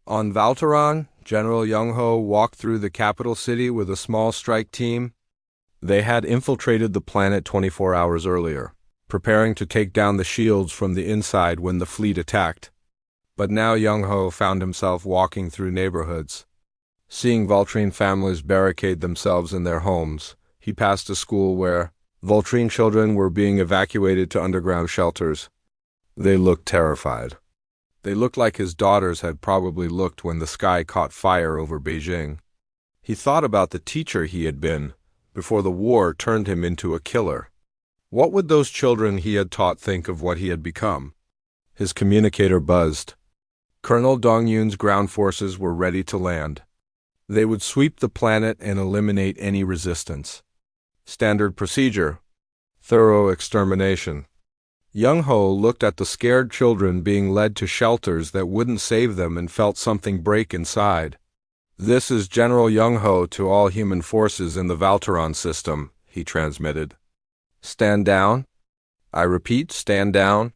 On Valteron, General Young-ho walked through the capital city with a small strike team. They had infiltrated the planet 24 hours earlier, preparing to take down the shields from the inside when the fleet attacked. But now Young-ho found himself walking through neighborhoods. Seeing Valtrine families barricade themselves in their homes, he passed a school where Valtrine children were being evacuated to underground shelters. They looked terrified. They looked like his daughters had probably looked when the sky caught fire over Beijing. He thought about the teacher he had been before the war turned him into a killer. What would those children he had taught think of what he had become? His communicator buzzed. Colonel Dong-Yun's ground forces were ready to land. They would sweep the planet and eliminate any resistance. Standard procedure. Thorough extermination. Young-ho looked at the scared children being led to shelters that wouldn't save them and felt something break inside. This is General Young-ho to all human forces in the Valteron system, he transmitted. Stand down. I repeat, stand down.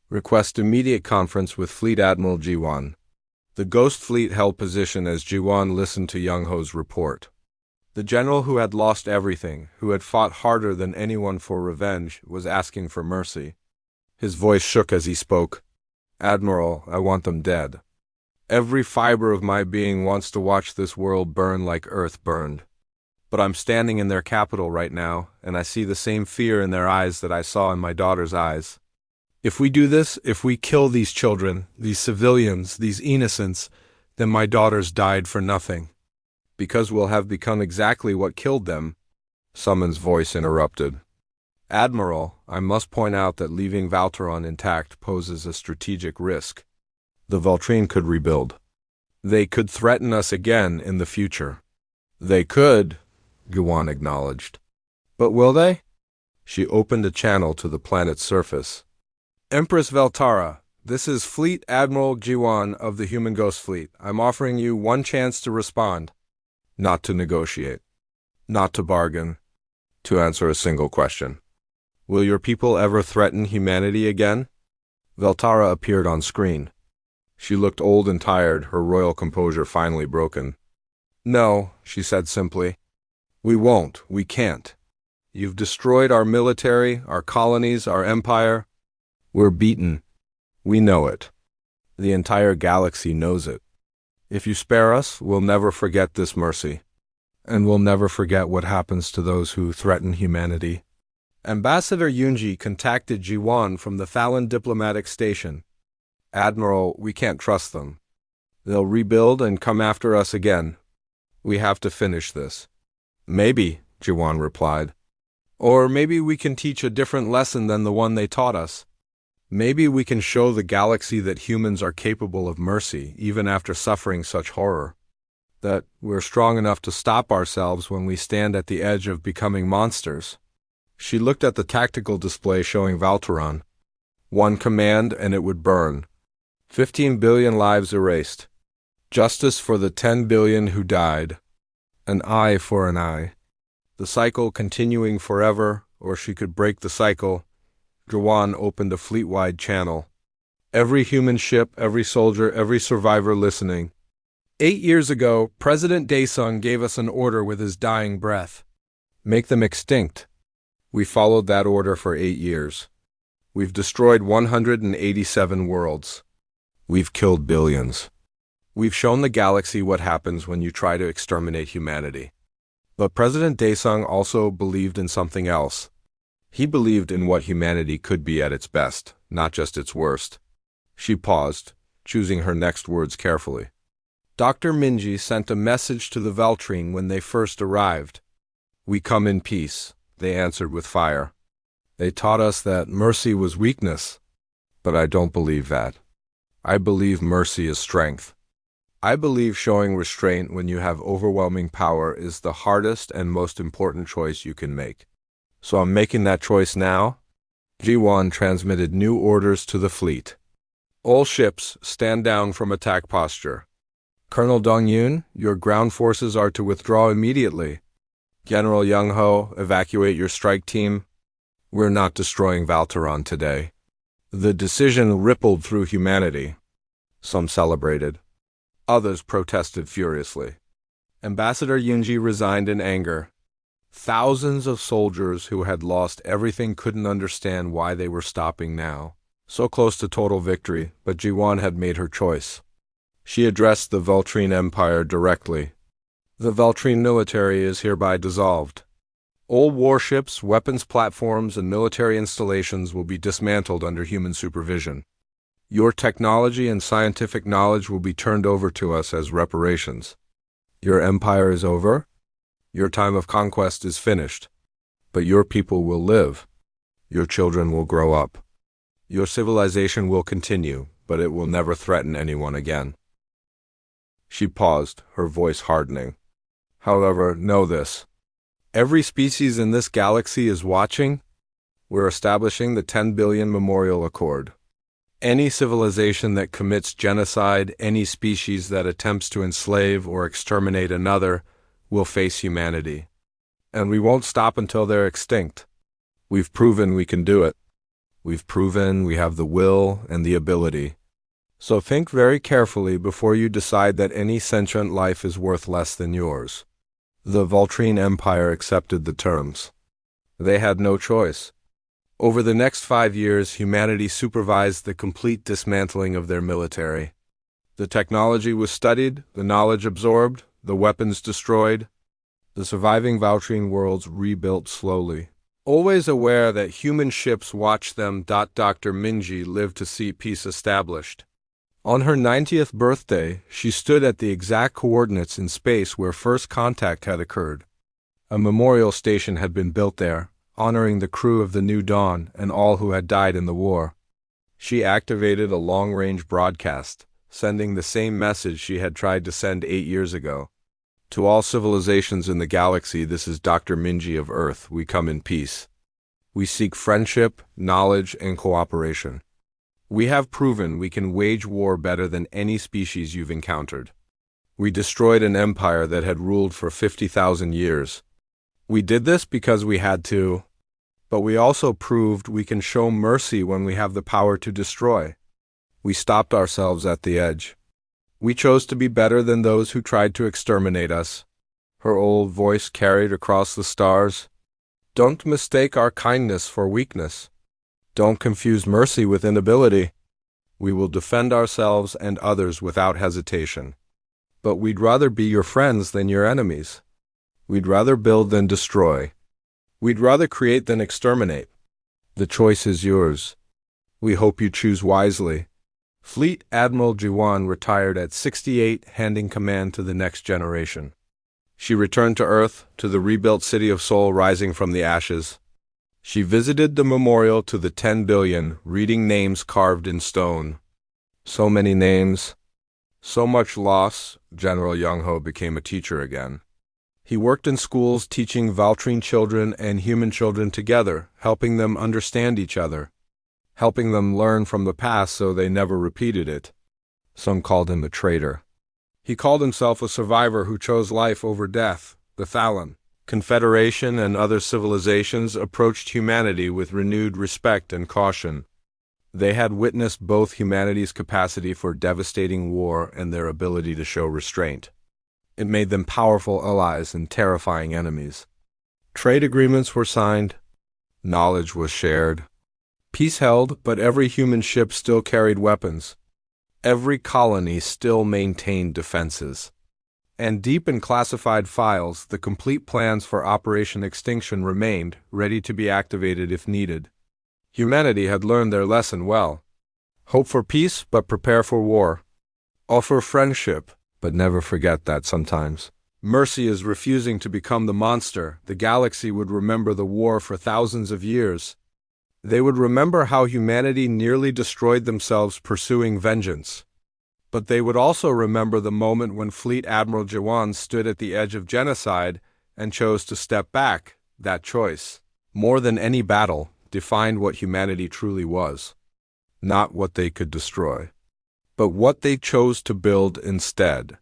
Request immediate conference with Fleet Admiral Jiwan. The Ghost Fleet held position as Jiwan listened to Young-ho's report. The general who had lost everything, who had fought harder than anyone for revenge, was asking for mercy. His voice shook as he spoke. Admiral, I want them dead. Every fiber of my being wants to watch this world burn like Earth burned. But I'm standing in their capital right now, and I see the same fear in their eyes that I saw in my daughter's eyes. If we do this, if we kill these children, these civilians, these innocents, then my daughters died for nothing. Because we'll have become exactly what killed them. Someone's voice interrupted. Admiral, I must point out that leaving Valteron intact poses a strategic risk. The Valtrine could rebuild. They could threaten us again in the future. They could, Jiwan acknowledged. But will they? She opened a channel to the planet's surface. Empress Valtara, this is Fleet Admiral Jiwan of the Human Ghost Fleet. I'm offering you one chance to respond. Not to negotiate. Not to bargain. To answer a single question. Will your people ever threaten humanity again? Valtara appeared on screen. She looked old and tired, her royal composure finally broken. No, she said simply. We won't. We can't. You've destroyed our military, our colonies, our empire. We're beaten. We know it. The entire galaxy knows it. If you spare us, we'll never forget this mercy. And we'll never forget what happens to those who threaten humanity. Ambassador Yunji contacted Jiwan from the Thalen diplomatic station. Admiral, we can't trust them. They'll rebuild and come after us again. We have to finish this. Maybe, Jiwan replied. Or maybe we can teach a different lesson than the one they taught us. Maybe we can show the galaxy that humans are capable of mercy, even after suffering such horror. That we're strong enough to stop ourselves when we stand at the edge of becoming monsters. She looked at the tactical display showing Valteron. One command and it would burn. 15 billion lives erased. Justice for the 10 billion who died. An eye for an eye. The cycle continuing forever, or she could break the cycle. Jawan opened a fleet-wide channel. Every human ship, every soldier, every survivor listening. 8 years ago, President Daesung gave us an order with his dying breath. Make them extinct. We followed that order for 8 years. We've destroyed 187 worlds. We've killed billions. We've shown the galaxy what happens when you try to exterminate humanity. But President Daesung also believed in something else. He believed in what humanity could be at its best, not just its worst. She paused, choosing her next words carefully. Dr. Minji sent a message to the Veltrine when they first arrived. We come in peace, they answered with fire. They taught us that mercy was weakness, but I don't believe that. I believe mercy is strength. I believe showing restraint when you have overwhelming power is the hardest and most important choice you can make. So I'm making that choice now. Jiwan transmitted new orders to the fleet. All ships, stand down from attack posture. Colonel Dong-Yun, your ground forces are to withdraw immediately. General Young-Ho, evacuate your strike team. We're not destroying Valteron today. The decision rippled through humanity. Some celebrated. Others protested furiously. Ambassador Yunji resigned in anger. Thousands of soldiers who had lost everything couldn't understand why they were stopping now. So close to total victory, but Jiwan had made her choice. She addressed the Veltrine Empire directly. The Veltrine military is hereby dissolved. All warships, weapons platforms, and military installations will be dismantled under human supervision. Your technology and scientific knowledge will be turned over to us as reparations. Your empire is over. Your time of conquest is finished. But your people will live. Your children will grow up. Your civilization will continue, but it will never threaten anyone again. She paused, her voice hardening. However, know this. Every species in this galaxy is watching. We're establishing the 10 Billion Memorial Accord. Any civilization that commits genocide, any species that attempts to enslave or exterminate another, will face humanity. And we won't stop until they're extinct. We've proven we can do it. We've proven we have the will and the ability. So think very carefully before you decide that any sentient life is worth less than yours. The Veltrine Empire accepted the terms. They had no choice. Over the next 5 years, humanity supervised the complete dismantling of their military. The technology was studied, the knowledge absorbed, the weapons destroyed. The surviving Veltrine worlds rebuilt slowly. Always aware that human ships watch them. Dr. Minji lived to see peace established. On her 90th birthday, she stood at the exact coordinates in space where first contact had occurred. A memorial station had been built there, honoring the crew of the New Dawn and all who had died in the war. She activated a long-range broadcast, sending the same message she had tried to send 8 years ago. To all civilizations in the galaxy, this is Dr. Minji of Earth. We come in peace. We seek friendship, knowledge, and cooperation. We have proven we can wage war better than any species you've encountered. We destroyed an empire that had ruled for 50,000 years. We did this because we had to, but we also proved we can show mercy when we have the power to destroy. We stopped ourselves at the edge. We chose to be better than those who tried to exterminate us. Her old voice carried across the stars. Don't mistake our kindness for weakness. Don't confuse mercy with inability. We will defend ourselves and others without hesitation. But we'd rather be your friends than your enemies. We'd rather build than destroy. We'd rather create than exterminate. The choice is yours. We hope you choose wisely. Fleet Admiral Jiwan retired at 68, handing command to the next generation. She returned to Earth, to the rebuilt city of Seoul rising from the ashes. She visited the memorial to the 10 billion, reading names carved in stone. So many names. So much loss. General Young-Ho became a teacher again. He worked in schools teaching Veltrine children and human children together, helping them understand each other, helping them learn from the past so they never repeated it. Some called him a traitor. He called himself a survivor who chose life over death, the Thalon. Confederation and other civilizations approached humanity with renewed respect and caution. They had witnessed both humanity's capacity for devastating war and their ability to show restraint. It made them powerful allies and terrifying enemies. Trade agreements were signed. Knowledge was shared. Peace held, but every human ship still carried weapons. Every colony still maintained defenses. And deep in classified files, the complete plans for Operation Extinction remained, ready to be activated if needed. Humanity had learned their lesson well. Hope for peace, but prepare for war. Offer friendship, but never forget that sometimes mercy is refusing to become the monster. The galaxy would remember the war for thousands of years. They would remember how humanity nearly destroyed themselves pursuing vengeance. But they would also remember the moment when Fleet Admiral Jawan stood at the edge of genocide and chose to step back. That choice, more than any battle, defined what humanity truly was. Not what they could destroy, but what they chose to build instead.